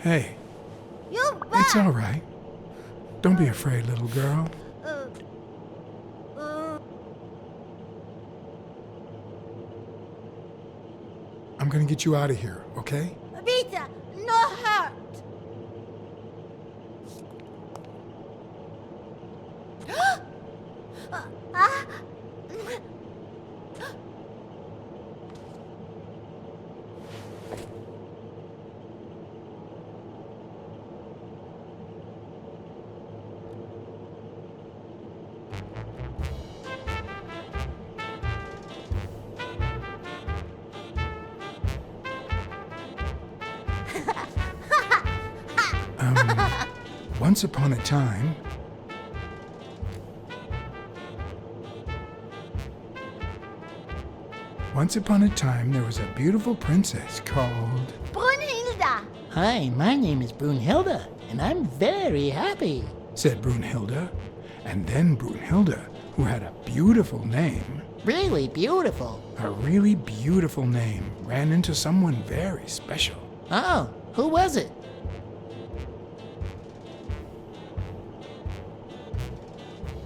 Hey, You're back. it's all right. Don't be afraid, little girl. I'm gonna get you out of here, okay? Peter, no hurt. Ah. Once upon a time... Once upon a time, there was a beautiful princess called... Brunhilde. Hi, my name is Brunhilde, and I'm very happy. said Brunhilde. And then Brunhilde, who had a beautiful name... Really beautiful. A really beautiful name, ran into someone very special. Oh, who was it?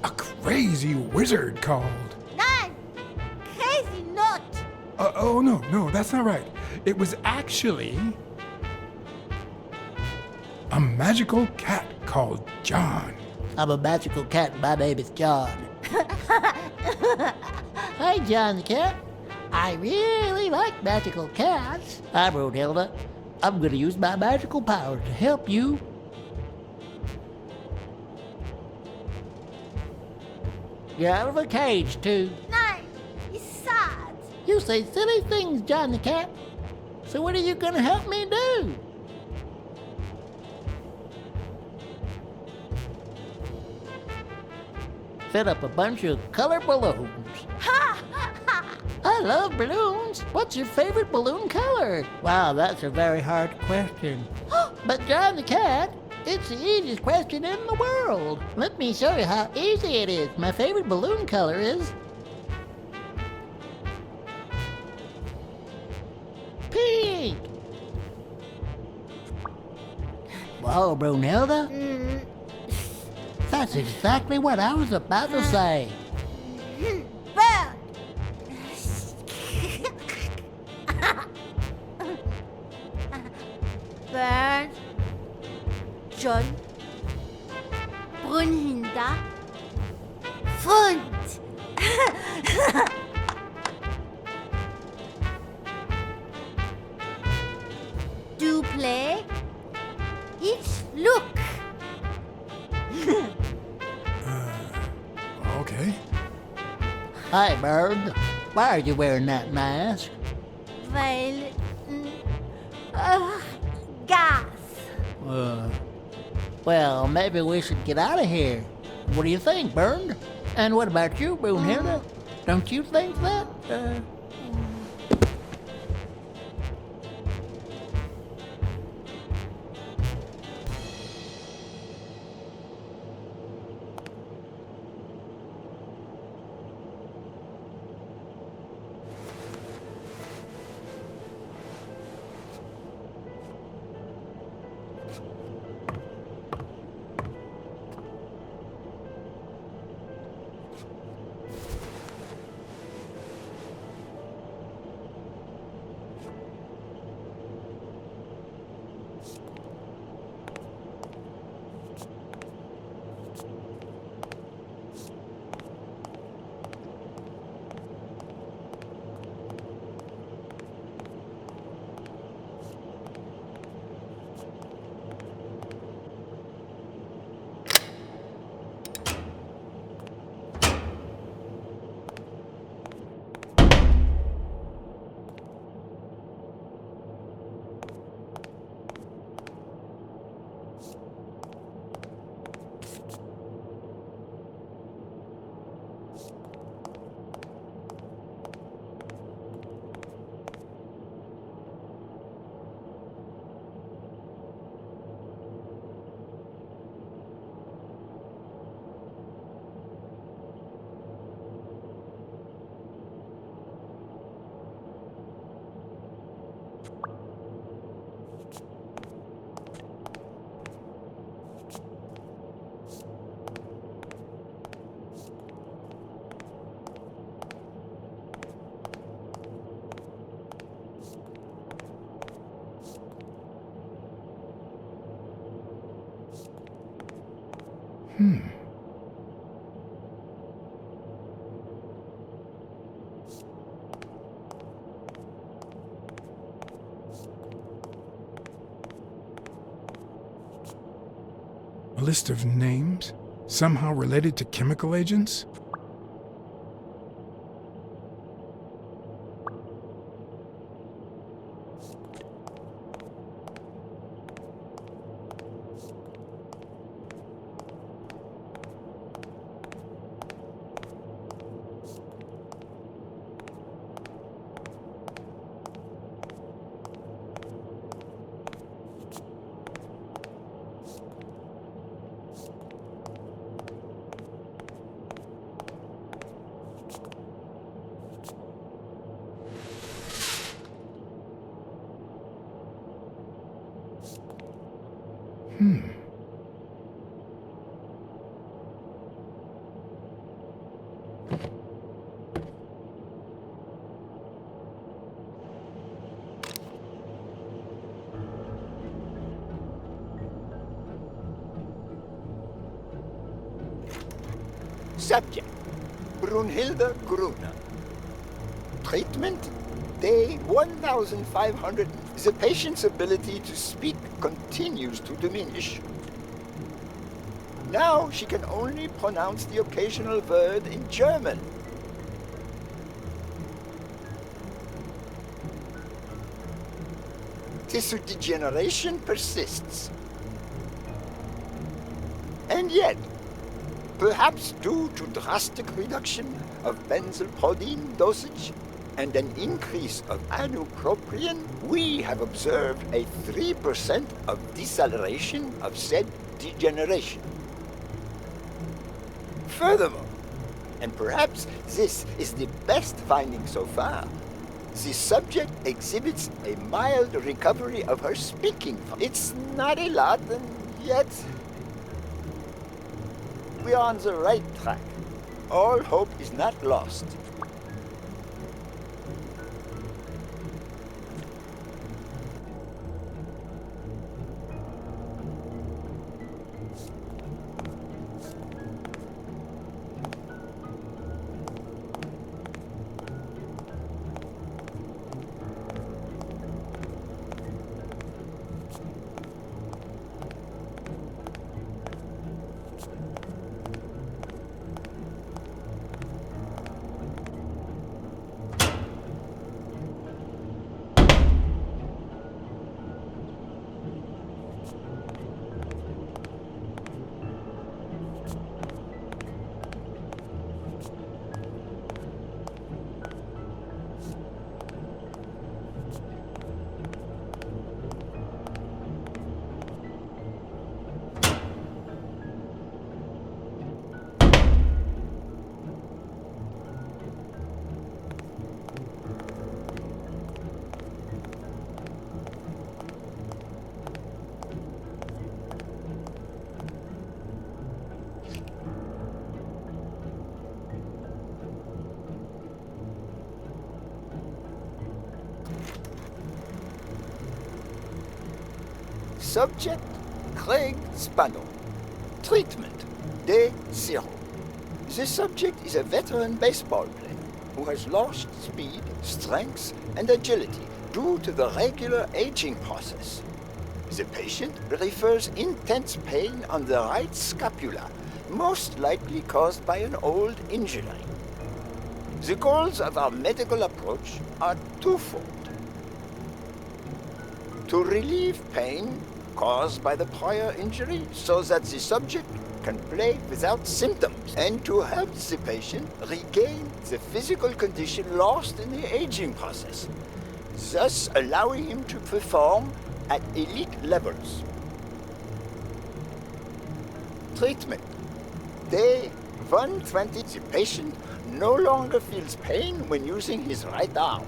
A crazy wizard called... Nein, crazy not. oh, no, that's not right. It was actually... a magical cat called John. I'm a magical cat. My name is John. Hi, John the cat. I really like magical cats. Hi, Brunhilde. I'm going to use my magical power to help you. Get out of the cage, too. Nein, it's sad. You say silly things, John the cat. So what are you going to help me do? Fill up a bunch of color balloons. Ha ha ha. I love balloons. What's your favorite balloon color? Wow, that's a very hard question. But John the cat, it's the easiest question in the world. Let me show you how easy it is. My favorite balloon color is... pink. Whoa, Brunhilde. That's exactly what I was about to say. Bird. Bird. John. Brunhilde. Freund. Do play. It's look. Okay. Hi, Bird. Why are you wearing that mask? Weil. Gas. Well, maybe we should get out of here. What do you think, Bird? And what about you, Brunhilde? Don't you think that? A list of names, somehow related to chemical agents? Subject, Brunhilde Gruner. Treatment, day 1500. The patient's ability to speak continues to diminish. Now she can only pronounce the occasional word in German. Tissue degeneration persists. And yet, perhaps due to drastic reduction of benzylprodine dosage and an increase of ibupropion, we have observed a 3% of deceleration of said degeneration. Furthermore, and perhaps this is the best finding so far, the subject exhibits a mild recovery of her speaking. It's not a lot, and yet we are on the right track. All hope is not lost. Subject, Craig Spano. Treatment, day 0. The subject is a veteran baseball player who has lost speed, strength, and agility due to the regular aging process. The patient refers intense pain on the right scapula, most likely caused by an old injury. The goals of our medical approach are twofold: to relieve pain caused by the prior injury so that the subject can play without symptoms, and to help the patient regain the physical condition lost in the aging process, thus allowing him to perform at elite levels. Treatment. Day 120, the patient no longer feels pain when using his right arm,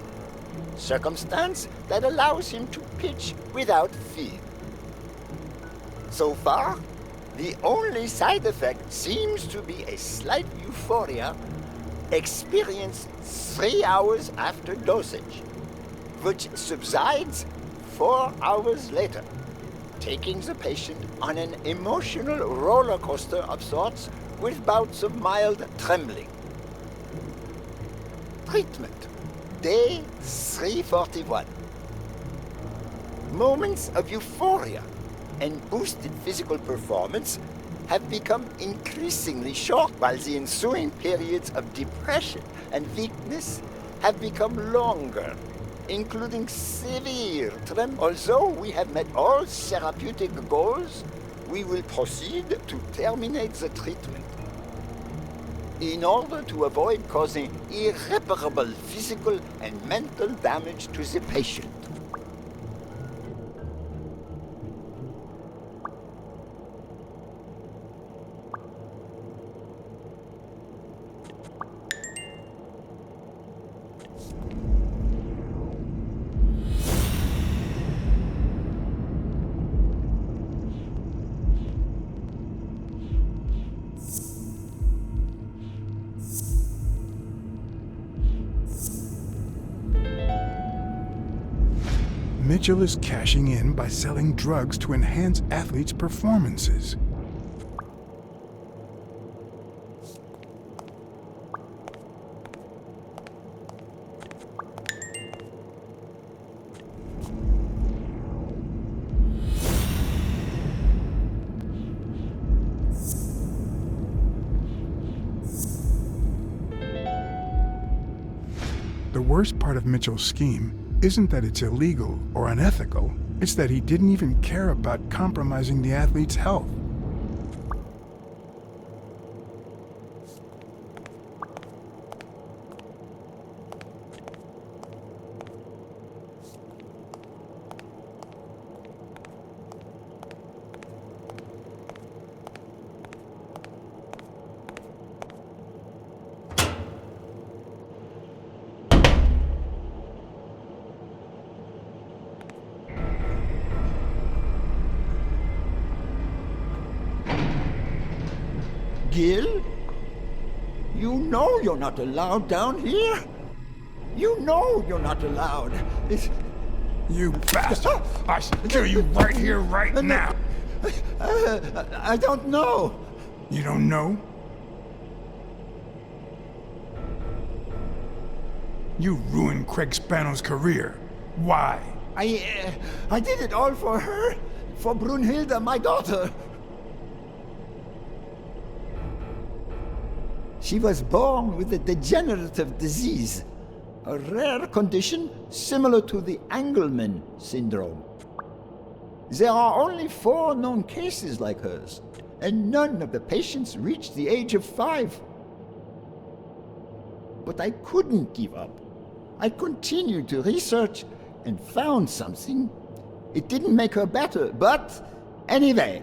circumstance that allows him to pitch without fear. So far, the only side effect seems to be a slight euphoria experienced 3 hours after dosage, which subsides 4 hours later. taking the patient on an emotional roller coaster of sorts with bouts of mild trembling. Treatment. Day 341. Moments of euphoria and boosted physical performance have become increasingly short, while the ensuing periods of depression and weakness have become longer, including severe tremor. Although we have met all therapeutic goals, we will proceed to terminate the treatment in order to avoid causing irreparable physical and mental damage to the patient. Mitchell is cashing in by selling drugs to enhance athletes' performances. The worst part of Mitchell's scheme isn't that it's illegal or unethical, it's that he didn't even care about compromising the athlete's health. Gil? You know you're not allowed down here. You know you're not allowed. It's... You bastard! I should kill you right here, right now! I don't know. You don't know? You ruined Craig Spano's career. Why? I did it all for her. For Brunhilde, my daughter. She was born with a degenerative disease, a rare condition similar to the Engelmann syndrome. There are only 4 known cases like hers, and none of the patients reached the age of 5. But I couldn't give up. I continued to research and found something. It didn't make her better, but anyway,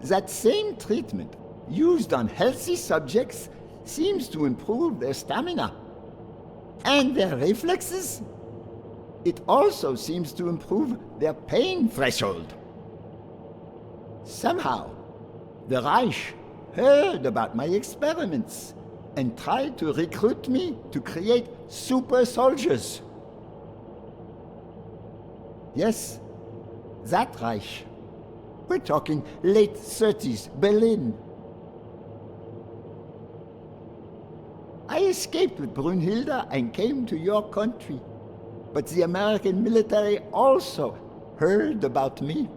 that same treatment used on healthy subjects seems to improve their stamina and their reflexes. It also seems to improve their pain threshold. Somehow, the Reich heard about my experiments and tried to recruit me to create super soldiers. Yes, that Reich. We're talking late 30s, Berlin. I escaped with Brunhilde and came to your country. But the American military also heard about me.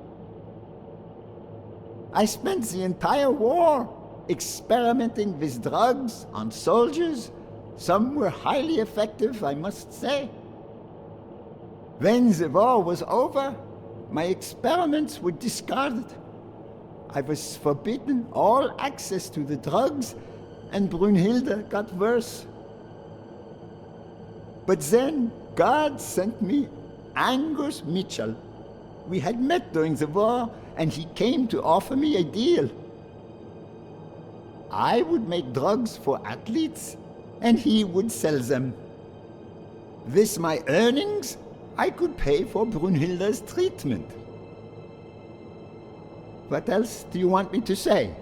I spent the entire war experimenting with drugs on soldiers. Some were highly effective, I must say. When the war was over, my experiments were discarded. I was forbidden all access to the drugs, and Brunhilde got worse. But then God sent me Angus Mitchell. We had met during the war, and he came to offer me a deal. I would make drugs for athletes, and he would sell them. With my earnings, I could pay for Brunhilde's treatment. What else do you want me to say?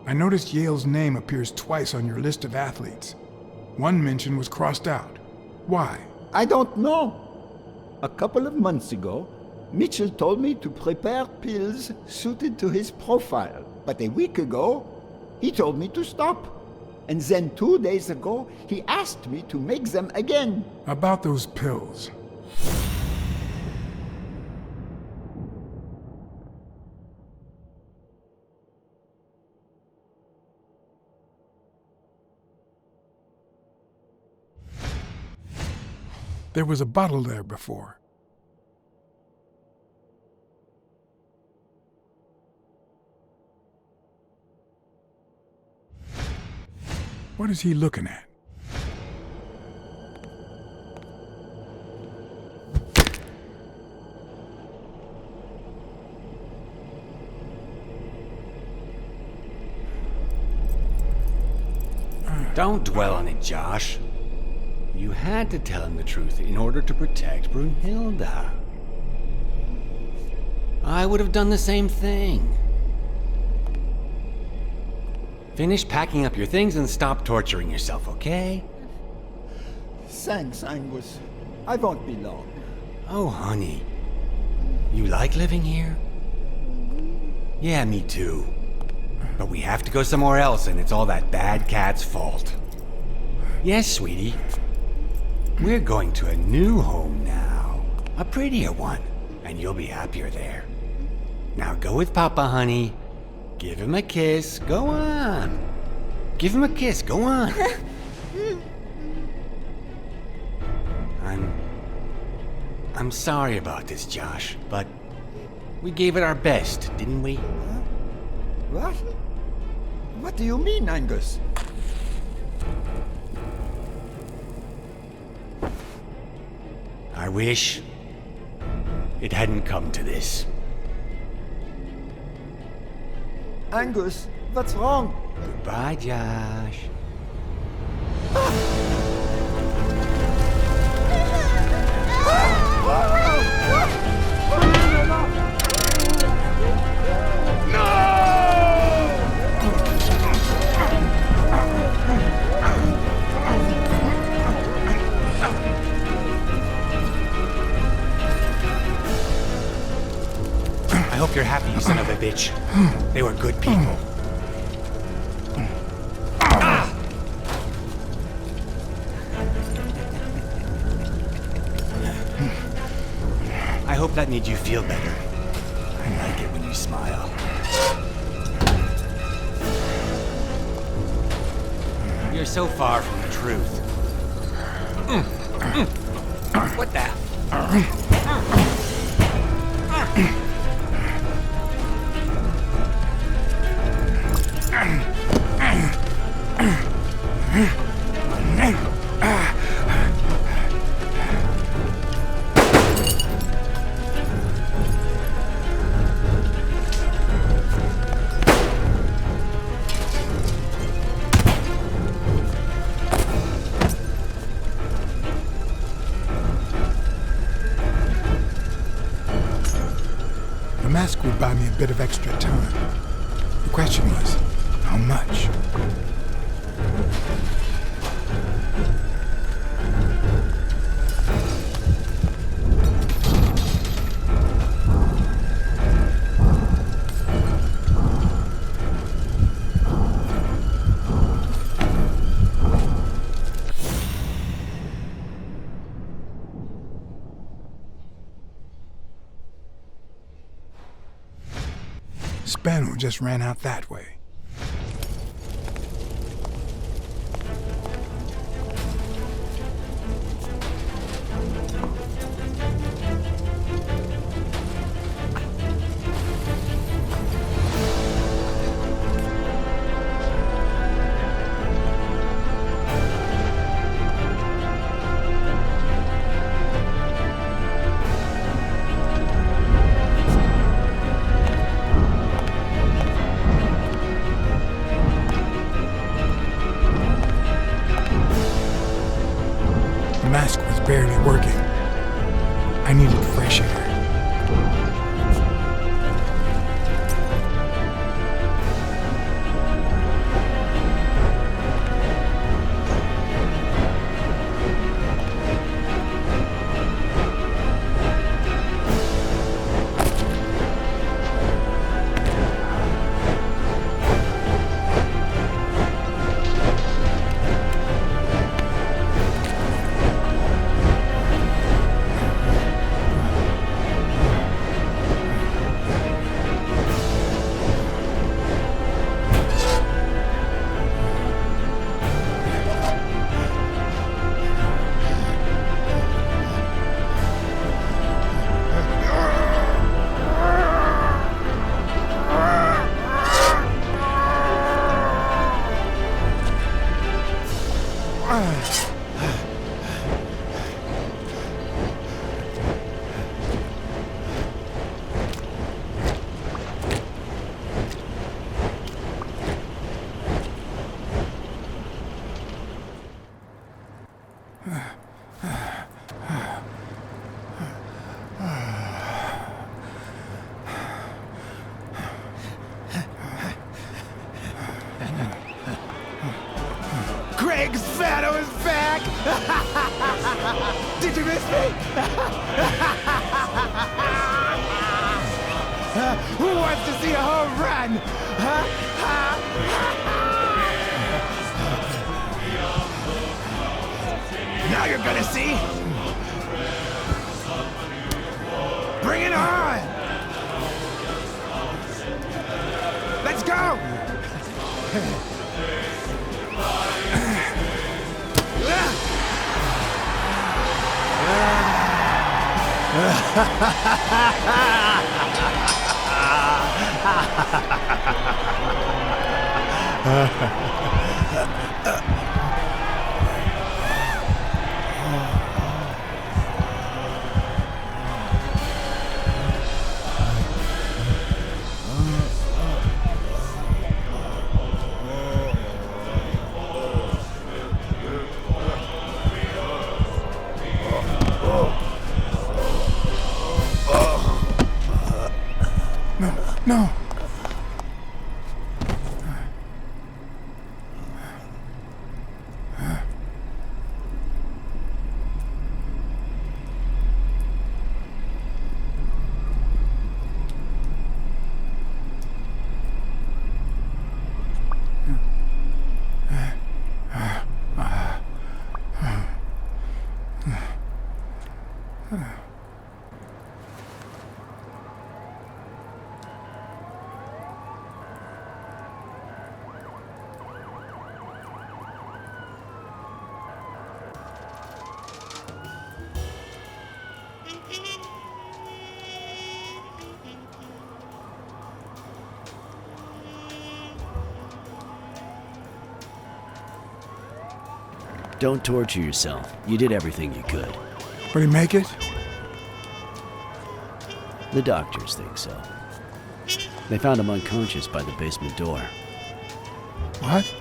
I noticed Yale's name appears twice on your list of athletes. One mention was crossed out. Why? I don't know. A couple of months ago, Mitchell told me to prepare pills suited to his profile. But a week ago, he told me to stop. And then 2 days ago, he asked me to make them again. About those pills. There was a bottle there before. What is he looking at? Don't dwell on it, Josh. You had to tell him the truth in order to protect Brunhilde. I would have done the same thing. Finish packing up your things and stop torturing yourself, okay? Thanks, Angus. I won't be long. Oh, honey. You like living here? Yeah, me too. But we have to go somewhere else, and it's all that bad cat's fault. Yes, sweetie. We're going to a new home now. A prettier one. And you'll be happier there. Now go with Papa, honey. Give him a kiss. Go on. Give him a kiss. Go on. I'm sorry about this, Josh, but we gave it our best, didn't we? What? What do you mean, Angus? I wish it hadn't come to this. Angus, what's wrong? Goodbye, Josh. I hope you're happy, you son of a bitch. They were good people. I hope that made you feel better. I like it when you smile. You're so far from the truth. What the? The mask would buy me a bit of extra time. The question was, how much? Spano just ran out that way. The mask was barely working. I needed fresh air. Greg Spano is back! Did you miss me? Who wants to see a home run? Now you're gonna see. Bring it on! Let's go! No. Don't torture yourself. You did everything you could. Will he make it? The doctors think so. They found him unconscious by the basement door. What?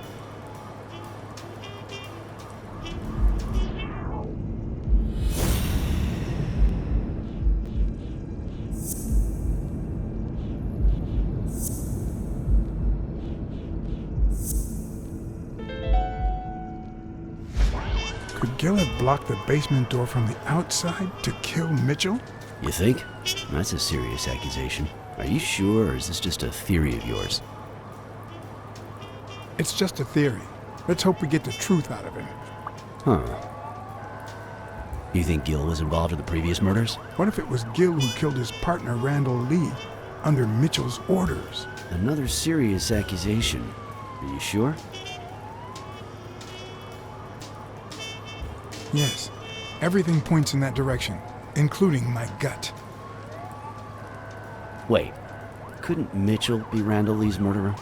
Could Gil have blocked the basement door from the outside to kill Mitchell? You think? That's a serious accusation. Are you sure, or is this just a theory of yours? It's just a theory. Let's hope we get the truth out of him. Huh. You think Gil was involved in the previous murders? What if it was Gil who killed his partner Randall Lee under Mitchell's orders? Another serious accusation. Are you sure? Yes. Everything points in that direction, including my gut. Wait. Couldn't Mitchell be Randall Lee's murderer?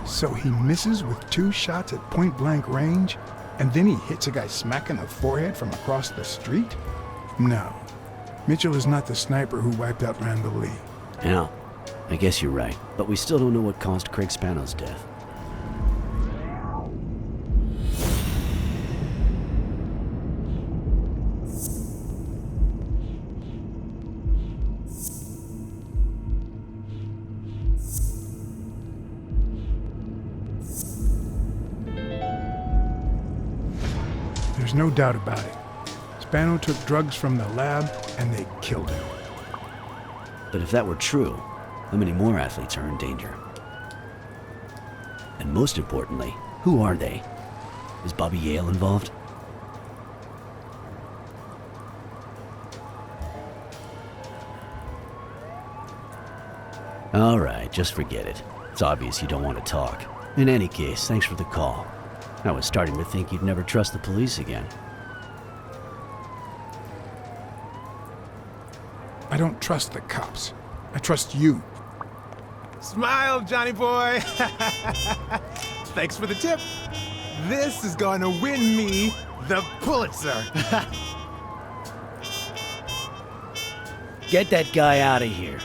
So he misses with 2 shots at point-blank range, and then he hits a guy smack in the forehead from across the street? No. Mitchell is not the sniper who wiped out Randall Lee. Yeah, I guess you're right. But we still don't know what caused Craig Spano's death. There's no doubt about it. Spano took drugs from the lab, and they killed him. But if that were true, how many more athletes are in danger? And most importantly, who are they? Is Bobby Yale involved? All right, just forget it. It's obvious you don't want to talk. In any case, thanks for the call. I was starting to think you'd never trust the police again. I don't trust the cops. I trust you. Smile, Johnny boy. Thanks for the tip. This is going to win me the Pulitzer. Get that guy out of here.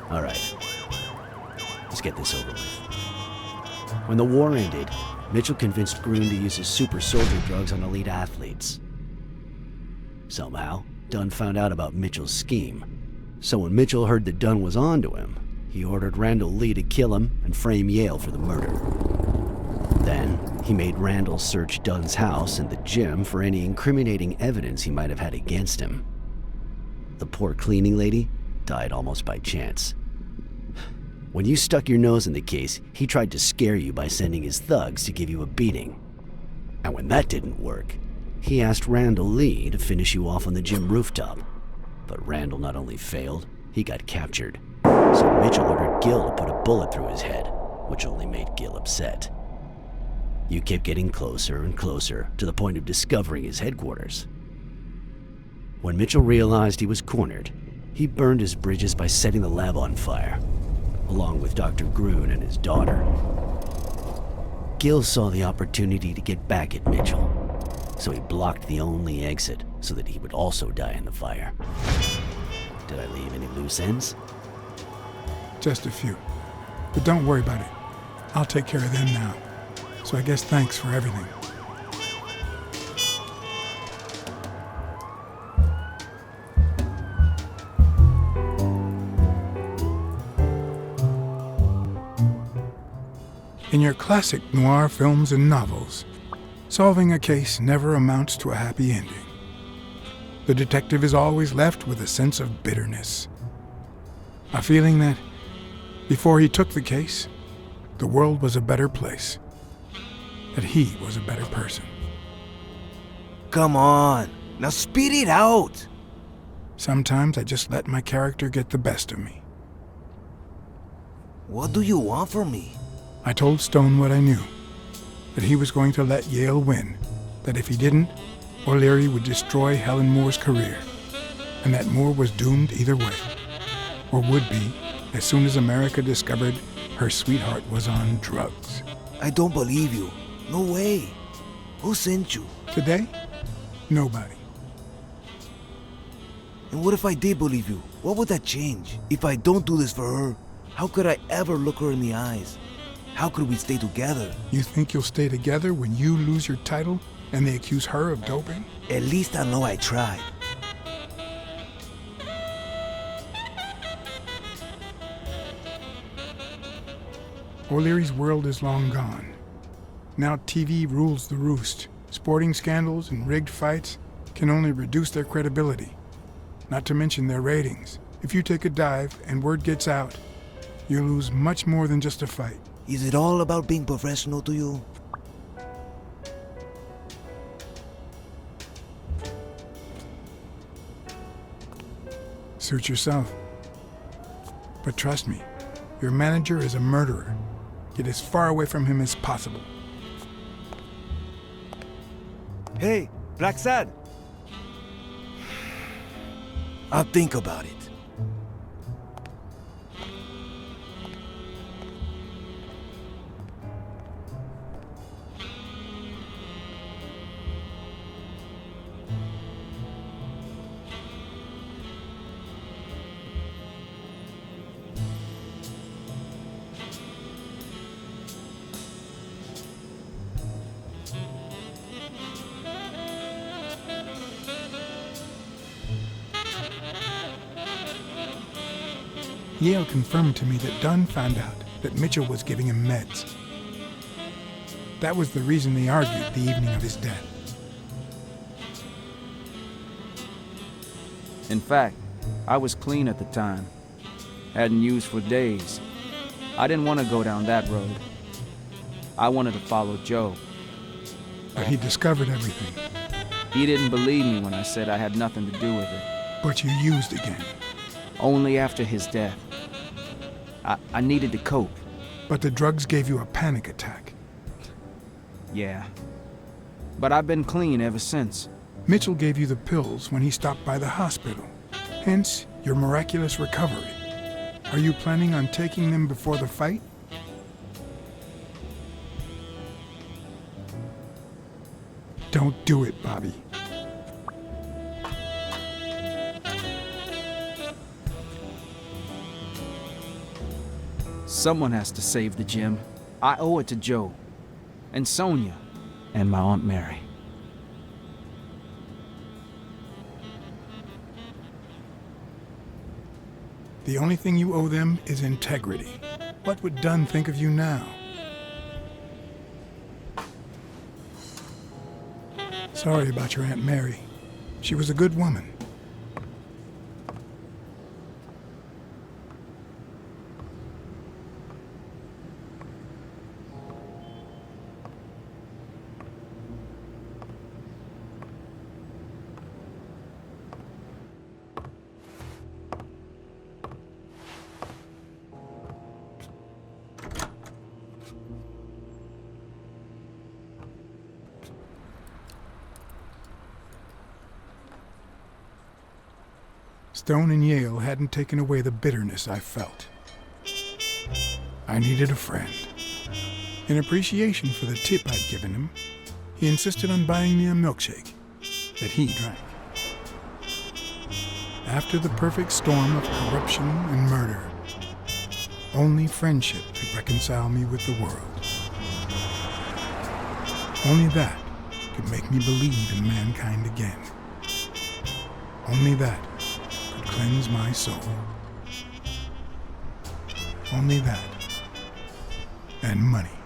All right. Let's get this over with. When the war ended, Mitchell convinced Groon to use his super soldier drugs on elite athletes. Somehow, Dunn found out about Mitchell's scheme. So when Mitchell heard that Dunn was onto him, he ordered Randall Lee to kill him and frame Yale for the murder. Then, he made Randall search Dunn's house and the gym for any incriminating evidence he might have had against him. The poor cleaning lady died almost by chance. When you stuck your nose in the case, he tried to scare you by sending his thugs to give you a beating. And when that didn't work, he asked Randall Lee to finish you off on the gym rooftop. But Randall not only failed, he got captured. So Mitchell ordered Gil to put a bullet through his head, which only made Gil upset. You kept getting closer and closer to the point of discovering his headquarters. When Mitchell realized he was cornered, he burned his bridges by setting the lab on fire, along with Dr. Groon and his daughter. Gil saw the opportunity to get back at Mitchell, so he blocked the only exit so that he would also die in the fire. Did I leave any loose ends? Just a few. But don't worry about it. I'll take care of them now. So I guess thanks for everything. In your classic noir films and novels, solving a case never amounts to a happy ending. The detective is always left with a sense of bitterness. A feeling that, before he took the case, the world was a better place. That he was a better person. Come on, now speed it out. Sometimes I just let my character get the best of me. What do you want from me? I told Stone what I knew. That he was going to let Yale win. That if he didn't, O'Leary would destroy Helen Moore's career. And that Moore was doomed either way. Or would be, as soon as America discovered her sweetheart was on drugs. I don't believe you. No way. Who sent you? Today? Nobody. And what if I did believe you? What would that change? If I don't do this for her, how could I ever look her in the eyes? How could we stay together? You think you'll stay together when you lose your title and they accuse her of doping? At least I know I tried. O'Leary's world is long gone. Now TV rules the roost. Sporting scandals and rigged fights can only reduce their credibility, not to mention their ratings. If you take a dive and word gets out, you lose much more than just a fight. Is it all about being professional to you? Suit yourself. But trust me, your manager is a murderer. Get as far away from him as possible. Hey, Blacksad. I'll think about it. Yale confirmed to me that Dunn found out that Mitchell was giving him meds. That was the reason they argued the evening of his death. In fact, I was clean at the time. Hadn't used for days. I didn't want to go down that road. I wanted to follow Joe. But he discovered everything. He didn't believe me when I said I had nothing to do with it. But you used again. Only after his death. I needed to cope. But the drugs gave you a panic attack. Yeah. But I've been clean ever since. Mitchell gave you the pills when he stopped by the hospital. Hence, your miraculous recovery. Are you planning on taking them before the fight? Don't do it, Bobby. Someone has to save the gym. I owe it to Joe. And Sonia. And my Aunt Mary. The only thing you owe them is integrity. What would Dunn think of you now? Sorry about your Aunt Mary. She was a good woman. Stone and Yale hadn't taken away the bitterness I felt. I needed a friend. In appreciation for the tip I'd given him, he insisted on buying me a milkshake that he drank. After the perfect storm of corruption and murder, only friendship could reconcile me with the world. Only that could make me believe in mankind again. Only that cleanse my soul. Only that. And money.